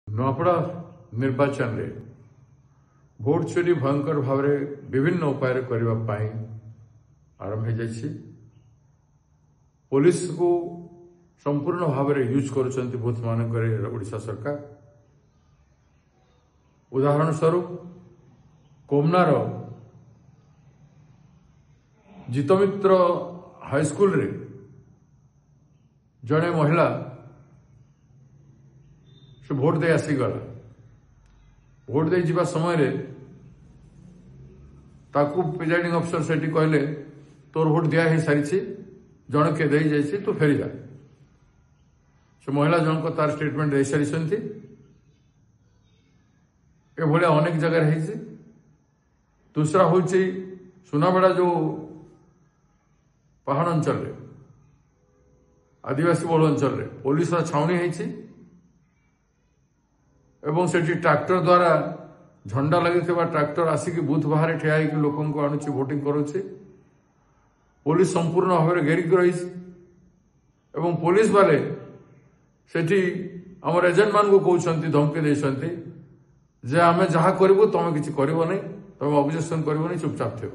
नुआपड़ा निर्वाचन रे भोट चोरी भयंकर भाव विभिन्न उपाय करने आरंभ हो जाइए। पुलिस को संपूर्ण भाव यूज कर बूथ मानक ओडिशा सरकार। उदाहरण स्वरूप कोमनार जितमित्र हाईस्कल रे जड़े महिला से भोट दे आसीगला। भोट दे जीवा समय रे ताकू प्रिजाइडिंग अफसर से कहले तोर भोट दिया ही सारी जन के दे जाइए तू फेरी जा। से महिला जन को तार स्टेटमेंट दे सारी भाया अनेक जगह है। दूसरा हूँ सुनाबेड़ा जो पहाड़ अंचल आदिवासी बहुल अंचल पुलिस छाउनी है एवं सेठी ट्रैक्टर द्वारा झंडा लगी ट्रैक्टर आसिक बूथ बाहर ठिया लोक आणुची वोटिंग करुचे। पुलिस संपूर्ण भाव में घेरिक रही एवं पुलिस वाले सेठी आम एजेंट मान को कहते धमकी देते जे आमे जहाँ करूँ तुम किसी कर तुम ऑब्जेक्शन कर चुपचाप थे।